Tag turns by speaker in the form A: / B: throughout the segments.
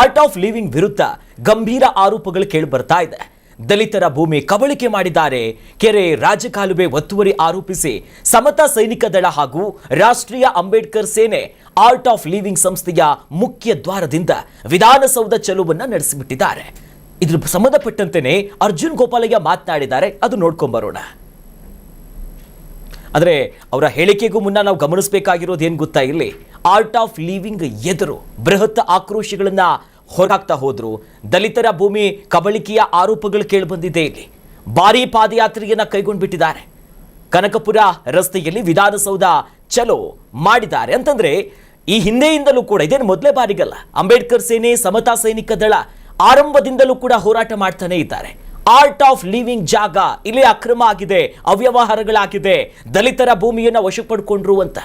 A: Art of living ವಿರುದ್ಧ ಗಂಭೀರ ಆರೋಪಗಳು ಕೇಳಿ ಬರ್ತಾ ಇದೆ. ದಲಿತರ ಭೂಮಿ ಕಬಳಿಕೆ ಮಾಡಿದ್ದಾರೆ, ಕೆರೆ ರಾಜಕಾಲುವೆ ಒತ್ತುವರಿ ಆರೋಪಿಸಿ ಸಮತಾ ಸೈನಿಕ ದಳ ಹಾಗೂ ರಾಷ್ಟ್ರೀಯ ಅಂಬೇಡ್ಕರ್ ಸೇನೆ ಆರ್ಟ್ ಆಫ್ ಲಿವಿಂಗ್ ಸಂಸ್ಥೆಯ ಮುಖ್ಯ ದ್ವಾರದಿಂದ ವಿಧಾನಸೌಧ ಚಲುವನ್ನ ನಡೆಸಿಬಿಟ್ಟಿದ್ದಾರೆ. ಇದ್ರ ಸಂಬಂಧಪಟ್ಟಂತೆಯೇ ಅರ್ಜುನ್ ಗೋಪಾಲಯ್ಯ ಮಾತನಾಡಿದ್ದಾರೆ, ಅದು ನೋಡ್ಕೊಂಬರೋಣ. ಆದರೆ ಅವರ ಹೇಳಿಕೆಗೂ ಮುನ್ನ ನಾವು ಗಮನಿಸಬೇಕಾಗಿರೋದು ಏನು ಗೊತ್ತಾ, ಇಲ್ಲಿ ಆರ್ಟ್ ಆಫ್ ಲಿವಿಂಗ್ ಎದುರು ಬೃಹತ್ ಆಕ್ರೋಶಗಳನ್ನ ಹೊರಹಾಕ್ತಾ ಹೋದ್ರು. ದಲಿತರ ಭೂಮಿ ಕಬಳಿಕೆಯ ಆರೋಪಗಳು ಕೇಳಿಬಂದಿದೆ. ಇಲ್ಲಿ ಭಾರೀ ಪಾದಯಾತ್ರೆಯನ್ನ ಕೈಗೊಂಡ್ಬಿಟ್ಟಿದ್ದಾರೆ. ಕನಕಪುರ ರಸ್ತೆಯಲ್ಲಿ ವಿಧಾನಸೌಧ ಚಲೋ ಮಾಡಿದ್ದಾರೆ. ಅಂತಂದ್ರೆ ಈ ಹಿಂದೆಯಿಂದಲೂ ಕೂಡ, ಇದೇನು ಮೊದಲೇ ಬಾರಿಗಲ್ಲ, ಅಂಬೇಡ್ಕರ್ ಸೇನೆ ಸಮತಾ ಸೈನಿಕ ದಳ ಆರಂಭದಿಂದಲೂ ಕೂಡ ಹೋರಾಟ ಮಾಡ್ತಾನೆ ಇದ್ದಾರೆ. ಆರ್ಟ್ ಆಫ್ ಲಿವಿಂಗ್ ಜಾಗ ಇಲ್ಲಿ ಅಕ್ರಮ ಆಗಿದೆ, ಅವ್ಯವಹಾರಗಳಾಗಿದೆ, ದಲಿತರ ಭೂಮಿಯನ್ನು ವಶಪಡಿಕೊಂಡ್ರು ಅಂತ.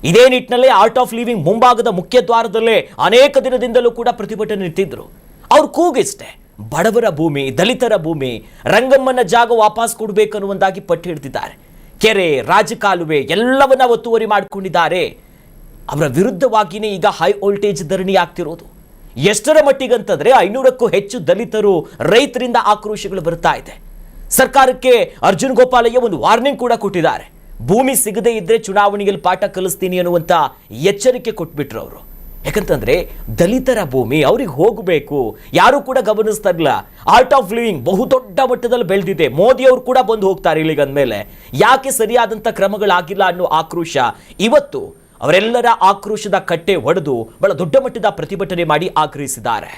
A: ಇದೇ ನಿಟ್ಟಿನಲ್ಲಿ ಆರ್ಟ್ ಆಫ್ ಲಿವಿಂಗ್ ಮುಂಭಾಗದ ಮುಖ್ಯ ದ್ವಾರದಲ್ಲೇ ಅನೇಕ ದಿನದಿಂದಲೂ ಕೂಡ ಪ್ರತಿಭಟನೆ ನಿಂತಿದ್ರು. ಅವ್ರು ಕೂಗಿಷ್ಟೆ, ಬಡವರ ಭೂಮಿ, ದಲಿತರ ಭೂಮಿ, ರಂಗಮ್ಮನ ಜಾಗ ವಾಪಸ್ ಕೊಡಬೇಕನ್ನುವಂದಾಗಿ ಪಟ್ಟು ಹಿಡಿದಿದ್ದಾರೆ. ಕೆರೆ ರಾಜಕಾಲುವೆ ಎಲ್ಲವನ್ನ ಒತ್ತುವರಿ ಮಾಡಿಕೊಂಡಿದ್ದಾರೆ. ಅವರ ವಿರುದ್ಧವಾಗಿಯೇ ಈಗ ಹೈ ವೋಲ್ಟೇಜ್ ಧರಣಿ ಆಗ್ತಿರೋದು. ಎಷ್ಟರ ಮಟ್ಟಿಗಂತಂದ್ರೆ 500ಕ್ಕೂ ಹೆಚ್ಚು ದಲಿತರು, ರೈತರಿಂದ ಆಕ್ರೋಶಗಳು ಬರ್ತಾ ಇದೆ. ಸರ್ಕಾರಕ್ಕೆ ಅರ್ಜುನ್ ಗೋಪಾಲಯ್ಯ ಒಂದು ವಾರ್ನಿಂಗ್ ಕೂಡ ಕೊಟ್ಟಿದ್ದಾರೆ. ಭೂಮಿ ಸಿಗದೇ ಇದ್ರೆ ಚುನಾವಣೆಯಲ್ಲಿ ಪಾಠ ಕಲಿಸ್ತೀನಿ ಅನ್ನುವಂತ ಎಚ್ಚರಿಕೆ ಕೊಟ್ಬಿಟ್ರು ಅವರು. ಯಾಕಂತಂದ್ರೆ ದಲಿತರ ಭೂಮಿ ಅವ್ರಿಗೆ ಹೋಗಬೇಕು, ಯಾರು ಕೂಡ ಗಮನಿಸ್ತಾ ಇಲ್ಲ. ಆರ್ಟ್ ಆಫ್ ಲಿವಿಂಗ್ ಬಹುದೊಡ್ಡ ಮಟ್ಟದಲ್ಲಿ ಬೆಳೆದಿದೆ. ಮೋದಿ ಅವರು ಕೂಡ ಬಂದು ಹೋಗ್ತಾರೆ ಇಲ್ಲಿಗೆ ಅಂದಮೇಲೆ ಯಾಕೆ ಸರಿಯಾದಂತ ಕ್ರಮಗಳಾಗಿಲ್ಲ ಅನ್ನೋ ಆಕ್ರೋಶ ಇವತ್ತು ಅವರೆಲ್ಲರ ಆಕ್ರೋಶದ ಕಟ್ಟೆ ಒಡೆದು ಬಹಳ ದೊಡ್ಡ ಮಟ್ಟದ ಪ್ರತಿಭಟನೆ ಮಾಡಿ ಆಗ್ರಹಿಸಿದ್ದಾರೆ.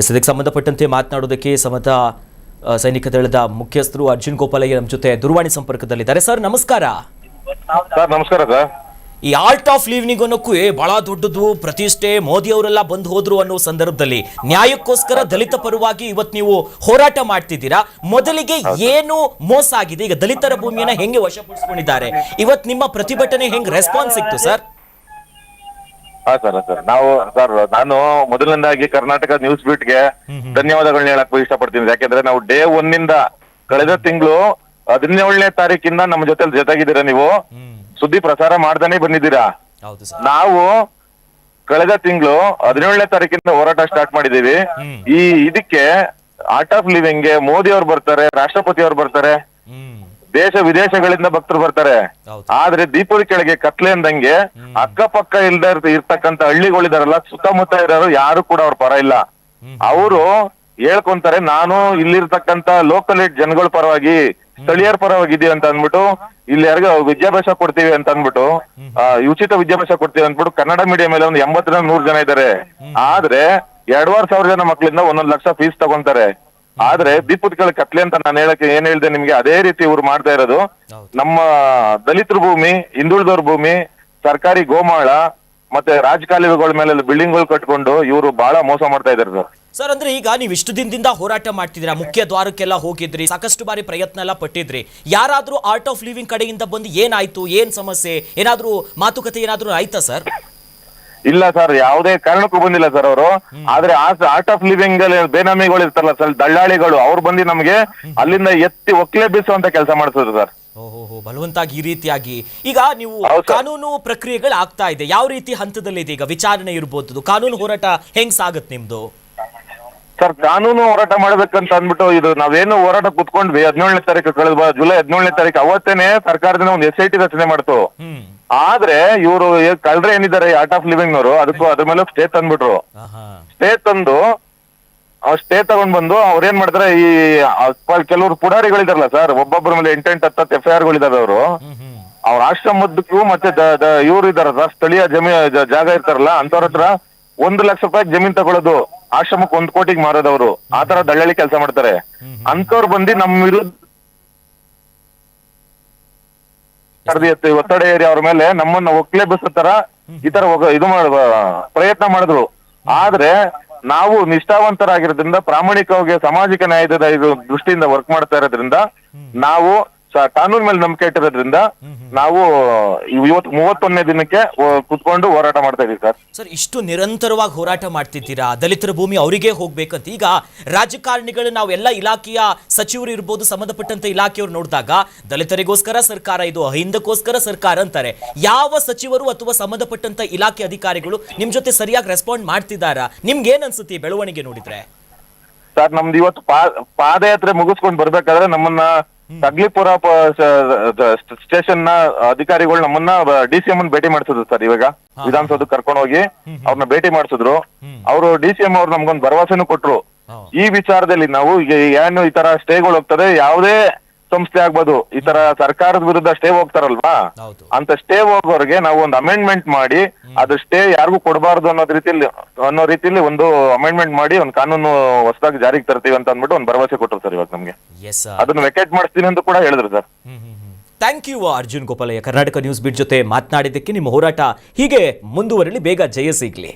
A: ಇದಕ್ಕೆ ಸಂಬಂಧಪಟ್ಟಂತೆ ಮಾತನಾಡೋದಕ್ಕೆ ಸಮತಾ ಸೈನಿಕ ದಳದ ಮುಖ್ಯಸ್ಥರು ಅರ್ಜುನ್ ಗೋಪಾಲಯ್ಯ ನಮ್ಮ ಜೊತೆ ದೂರವಾಣಿ ಸಂಪರ್ಕದಲ್ಲಿದ್ದಾರೆ. ಸರ್ ನಮಸ್ಕಾರ.
B: ನಮಸ್ಕಾರ ಸರ್.
A: ಈ ಆರ್ಟ್ ಆಫ್ ಲಿವಿಂಗ್ ಅನ್ನೋಕ್ಕೂ ಬಹಳ ದೊಡ್ಡದು ಪ್ರತಿಷ್ಠೆ, ಮೋದಿ ಅವರೆಲ್ಲ ಬಂದು ಹೋದ್ರು ಅನ್ನೋ ಸಂದರ್ಭದಲ್ಲಿ ನ್ಯಾಯಕ್ಕೋಸ್ಕರ ದಲಿತ ಪರವಾಗಿ ಇವತ್ತು ನೀವು ಹೋರಾಟ ಮಾಡ್ತಿದ್ದೀರಾ. ಮೊದಲಿಗೆ ಏನು ಮೋಸ ಆಗಿದೆ, ಈಗ ದಲಿತರ ಭೂಮಿಯನ್ನ ಹೆಂಗೆ ವಶಪಡಿಸಿಕೊಂಡಿದ್ದಾರೆ, ಇವತ್ತು ನಿಮ್ಮ ಪ್ರತಿಭಟನೆ ಹೆಂಗ್ ರೆಸ್ಪಾನ್ಸ್ ಸಿಕ್ತು ಸರ್?
B: ನಾನು ಮೊದಲನೇದಾಗಿ ಕರ್ನಾಟಕ ನ್ಯೂಸ್ ಬೀಟ್ಗೆ ಧನ್ಯವಾದಗಳನ್ನ ಹೇಳಕ್ ಇಷ್ಟಪಡ್ತೀನಿ. ಯಾಕೆಂದ್ರೆ ನಾವು ಡೇ 1 ಇಂದ ಕಳೆದ ತಿಂಗಳು 17ನೇ ತಾರೀಕಿಂದ ನಮ್ಮ ಜೊತೆಗಿದ್ದೀರಾ, ನೀವು ಸುದ್ದಿ ಪ್ರಸಾರ ಮಾಡ್ದಾನೆ ಬಂದಿದ್ದೀರಾ. ನಾವು ಕಳೆದ ತಿಂಗಳು 17ನೇ ತಾರೀಕಿಂದ ಹೋರಾಟ ಸ್ಟಾರ್ಟ್ ಮಾಡಿದೀವಿ. ಇದಕ್ಕೆ ಆರ್ಟ್ ಆಫ್ ಲಿವಿಂಗ್ ಗೆ ಮೋದಿ ಅವ್ರು ಬರ್ತಾರೆ, ರಾಷ್ಟ್ರಪತಿ ಅವ್ರು ಬರ್ತಾರೆ, ದೇಶ ವಿದೇಶಗಳಿಂದ ಭಕ್ತರು ಬರ್ತಾರೆ. ಆದ್ರೆ ದೀಪದ ಕೆಳಗೆ ಕತ್ಲೆ ಅಂದಂಗೆ ಅಕ್ಕಪಕ್ಕ ಇರ್ತಕ್ಕಂತ ಹಳ್ಳಿಗಳಿದಾರಲ್ಲ, ಸುತ್ತಮುತ್ತ ಇರೋರು ಯಾರು ಕೂಡ ಅವ್ರ ಪರ ಇಲ್ಲ. ಅವರು ಹೇಳ್ಕೊಂತಾರೆ, ನಾನು ಇಲ್ಲಿರ್ತಕ್ಕಂತ ಲೋಕಲ್ ಜನಗಳ ಪರವಾಗಿ, ಸ್ಥಳೀಯರ ಪರವಾಗಿದೀವಿ ಅಂತ ಅಂದ್ಬಿಟ್ಟು, ಇಲ್ಲಿ ಯಾರಿಗ ವಿದ್ಯಾಭ್ಯಾಸ ಕೊಡ್ತೀವಿ ಅಂತ ಅಂದ್ಬಿಟ್ಟು, ಉಚಿತ ವಿದ್ಯಾಭ್ಯಾಸ ಕೊಡ್ತೀವಿ ಅಂದ್ಬಿಟ್ಟು ಕನ್ನಡ ಮೀಡಿಯಂ ಮೇಲೆ ಒಂದು 80-100 ಜನ ಇದ್ದಾರೆ. ಆದ್ರೆ 2,500 ಜನ ಮಕ್ಳಿಂದ 1 ಲಕ್ಷ ಫೀಸ್ ತಗೊಂತಾರೆ. ಆದ್ರೆ ದೀಪದ ಕೆಳಗೆ ಕತ್ಲೆ ಅಂತ ನಾನು ಹೇಳಕ್ಕೆ ಏನ್ ಹೇಳ್ದೆ ನಿಮ್ಗೆ, ಅದೇ ರೀತಿ ಇವ್ರು ಮಾಡ್ತಾ ಇರೋದು. ನಮ್ಮ ದಲಿತರ ಭೂಮಿ, ಹಿಂದುಳಿದವ್ರ ಭೂಮಿ, ಸರ್ಕಾರಿ ಗೋಮಾಳ ಮತ್ತೆ ರಾಜಕಾಲುವೆಗಳ ಮೇಲೆ ಬಿಲ್ಡಿಂಗ್ಗಳು ಕಟ್ಕೊಂಡು ಇವರು ಬಹಳ ಮೋಸ ಮಾಡ್ತಾ ಇದಾರೆ ಸರ್.
A: ಸರ್, ಅಂದ್ರೆ ಈಗ ನೀವು ಇಷ್ಟು ದಿನದಿಂದ ಹೋರಾಟ ಮಾಡ್ತಿದ್ದೀರಾ, ಮುಖ್ಯ ದ್ವಾರಕ್ಕೆಲ್ಲ ಹೋಗಿದ್ರಿ, ಸಾಕಷ್ಟು ಬಾರಿ ಪ್ರಯತ್ನ ಎಲ್ಲ ಪಟ್ಟಿದ್ರಿ. ಯಾರಾದ್ರೂ ಆರ್ಟ್ ಆಫ್ ಲಿವಿಂಗ್ ಕಡೆಯಿಂದ ಬಂದು ಏನಾಯ್ತು, ಏನ್ ಸಮಸ್ಯೆ, ಏನಾದ್ರೂ ಮಾತುಕತೆ ಏನಾದ್ರೂ ಆಯ್ತಾ ಸರ್?
B: ಇಲ್ಲ ಸರ್, ಯಾವುದೇ ಕಾರಣಕ್ಕೂ ಬಂದಿಲ್ಲ ಸರ್ ಅವರು. ಆದ್ರೆ ಆರ್ಟ್ ಆಫ್ ಲಿವಿಂಗ್ ಬೇನಾಮಿಗಳು ಇರ್ತಾರಲ್ಲ ಸರ್, ದಳ್ಳಾಳಿಗಳು, ಅವ್ರು ಬಂದು ನಮ್ಗೆ ಅಲ್ಲಿಂದ ಎತ್ತಿ ಒಕ್ಲೆ ಬೀಸುವಂತ ಕೆಲಸ ಮಾಡಿಸಿದ್ರು ಸರ್.
A: ಓಹೋ, ಬಲವಂತಾಗಿ ಈ ರೀತಿಯಾಗಿ. ಈಗ ನೀವು ಕಾನೂನು ಪ್ರಕ್ರಿಯೆಗಳು ಆಗ್ತಾ ಇದೆ, ಯಾವ ರೀತಿ ಹಂತದಲ್ಲಿ ಇದೆ ಈಗ? ವಿಚಾರಣೆ ಇರ್ಬೋದು, ಕಾನೂನು ಹೋರಾಟ ಹೆಂಗ್ ಸಾಗತ್ ನಿಮ್ದು?
B: ಸರ್, ಕಾನೂನು ಹೋರಾಟ ಮಾಡ್ಬೇಕಂತ ಅಂದ್ಬಿಟ್ಟು ಇದು ನಾವೇನು ಹೋರಾಟ ಕುತ್ಕೊಂಡ್ವಿ 17ನೇ ತಾರೀಕು, ಕಳೆದ ಜುಲೈ 17ನೇ ತಾರೀಕು ಅವತ್ತೇನೆ ಸರ್ಕಾರದಿಂದ ಒಂದು SIT ರಚನೆ ಮಾಡ್ತು. ಆದ್ರೆ ಇವರು ಕಳ್ರೆ ಏನಿದ್ದಾರೆ ಆರ್ಟ್ ಆಫ್ ಲಿವಿಂಗ್ ನವರು, ಅದಕ್ಕೂ ಅದ್ರ ಮೇಲೆ ಸ್ಟೇ ತಂದ್ಬಿಟ್ರು. ಸ್ಟೇ ತಗೊಂಡ್ ಬಂದು ಅವ್ರ ಏನ್ ಮಾಡ್ತಾರೆ, ಈ ಕೆಲವರು ಪುಡಾರಿಗಳಿದಾರಲ್ಲ ಸರ್, ಒಬ್ಬೊಬ್ಬರ ಮೇಲೆ 8-10 FIR ಗಳಿದಾವೆ. ಅವರು ಅವ್ರ ಆಶ್ರಮದಕ್ಕೂ ಮತ್ತೆ ಇವ್ರು ಇದಾರ ಸ್ಥಳೀಯ ಜಾಗ ಇರ್ತಾರಲ್ಲ, ಅಂತವ್ರ ಹತ್ರ 1 ಲಕ್ಷ ರೂಪಾಯಿ ಜಮೀನ್ ತಗೊಳ್ಳೋದು, ಆಶ್ರಮಕ್ಕೆ 1 ಕೋಟಿಗೆ ಮಾರೋದವ್ರು, ಆತರ ದಳ್ಳಾಳಿ ಕೆಲಸ ಮಾಡ್ತಾರೆ. ಅಂತವ್ರು ಬಂದು ನಮ್ಮ ವಿರುದ್ಧ ಒತ್ತಡ ಏರಿ ಅವ್ರ ಮೇಲೆ ನಮ್ಮನ್ನ ಒಕ್ಲೆ ಬಸ್ ತರ ಈ ತರ ಇದು ಪ್ರಯತ್ನ ಮಾಡಿದ್ರು. ಆದ್ರೆ ನಾವು ನಿಷ್ಠಾವಂತರಾಗಿರೋದ್ರಿಂದ, ಪ್ರಾಮಾಣಿಕವಾಗಿ ಸಾಮಾಜಿಕ ನ್ಯಾಯದ ಇದು ದೃಷ್ಟಿಯಿಂದ ವರ್ಕ್ ಮಾಡ್ತಾ ಇರೋದ್ರಿಂದ ನಾವು ಕಾನೂನ್ ಮೇಲೆ ನಂಬಿಕೆ ಇಟ್ಟಿರೋದ್ರಿಂದ ನಾವು ಇವತ್ತು 31ನೇ ದಿನಕ್ಕೆ ಕುತ್ಕೊಂಡು ಹೋರಾಟ ಮಾಡ್ತಾ ಇದೀವಿ ಸರ್.
A: ಸರ್, ಇಷ್ಟು ನಿರಂತರವಾಗಿ ಹೋರಾಟ ಮಾಡ್ತಿದ್ದೀರಾ, ದಲಿತರ ಭೂಮಿ ಅವರಿಗೆ ಹೋಗ್ಬೇಕಂತ. ಈಗ ರಾಜಕಾರಣಿಗಳು ನಾವೆಲ್ಲ ಇಲಾಖೆಯ ಸಚಿವರು ಇರ್ಬೋದು, ಸಂಬಂಧಪಟ್ಟಂತ ಇಲಾಖೆಯವರು ನೋಡಿದಾಗ ದಲಿತರಿಗೋಸ್ಕರ ಸರ್ಕಾರ, ಇದು ಅಹಿಂದಕ್ಕೋಸ್ಕರ ಸರ್ಕಾರ ಅಂತಾರೆ. ಯಾವ ಸಚಿವರು ಅಥವಾ ಸಂಬಂಧಪಟ್ಟಂತ ಇಲಾಖೆ ಅಧಿಕಾರಿಗಳು ನಿಮ್ ಜೊತೆ ಸರಿಯಾಗಿ ರೆಸ್ಪಾಂಡ್ ಮಾಡ್ತಿದ್ದಾರಾ? ನಿಮ್ಗೆ ಏನ್ ಅನ್ಸುತ್ತೆ ಈ ಬೆಳವಣಿಗೆ ನೋಡಿದ್ರೆ?
B: ಸರ್, ನಮ್ದು ಇವತ್ತು ಪಾದಯಾತ್ರೆ ಮುಗಿಸ್ಕೊಂಡು ಬರ್ಬೇಕಾದ್ರೆ ನಮ್ಮನ್ನ ತಗ್ಲಿಪುರ ಸ್ಟೇಷನ್ ನ ಅಧಿಕಾರಿಗಳು ನಮ್ಮನ್ನ DCM ಭೇಟಿ ಮಾಡಿಸಿದ್ರು ಸರ್. ಇವಾಗ ವಿಧಾನಸೌಧ ಕರ್ಕೊಂಡು ಹೋಗಿ ಅವ್ರನ್ನ ಭೇಟಿ ಮಾಡಿಸಿದ್ರು. ಅವರು DCM ಅವ್ರು ನಮ್ಗೊಂದು ಭರವಸೆನೂ ಕೊಟ್ರು. ಈ ವಿಚಾರದಲ್ಲಿ ನಾವು ಈಗ ಏನು ಈ ತರ ಸ್ಟೇಗಳು ಹೋಗ್ತದೆ, ಯಾವುದೇ ಸಂಸ್ಥೆ ಆಗ್ಬೋದು, ಈ ತರ ಸರ್ಕಾರದ ವಿರುದ್ಧ ಸ್ಟೇ ಹೋಗ್ತಾರಲ್ವಾ, ಅಂತ ಸ್ಟೇ ಹೋಗೋರಿಗೆ ನಾವು ಒಂದು ಅಮೆಂಡ್ಮೆಂಟ್ ಮಾಡಿ ಅದು ಸ್ಟೇ ಯಾರಿಗೂ ಕೊಡಬಾರ್ದು ಅನ್ನೋ ರೀತಿಯಲ್ಲಿ ಒಂದು ಅಮೆಂಡ್ಮೆಂಟ್ ಮಾಡಿ ಒಂದು ಕಾನೂನು ಹೊಸದಾಗಿ ಜಾರಿಗೆ ತರ್ತೀವಿ ಅಂತ ಅಂದ್ಬಿಟ್ಟು ಒಂದು ಭರವಸೆ ಕೊಟ್ಟರು ಸರ್. ಇವಾಗ ನಮ್ಗೆ ಅದನ್ನ ವೆಕೇಟ್ ಮಾಡಿಸ್ತೀನಿ ಅಂತ ಕೂಡ ಹೇಳಿದ್ರು sir.
A: Thank you Arjun Gopalaiah. Karnataka news beat ಜೊತೆ ಮಾತನಾಡಿದ್ದಕ್ಕೆ. ನಿಮ್ಮ ಹೋರಾಟ ಹೀಗೆ ಮುಂದುವರಲಿ, ಬೇಗ ಜಯ ಸಿಗ್ಲಿ.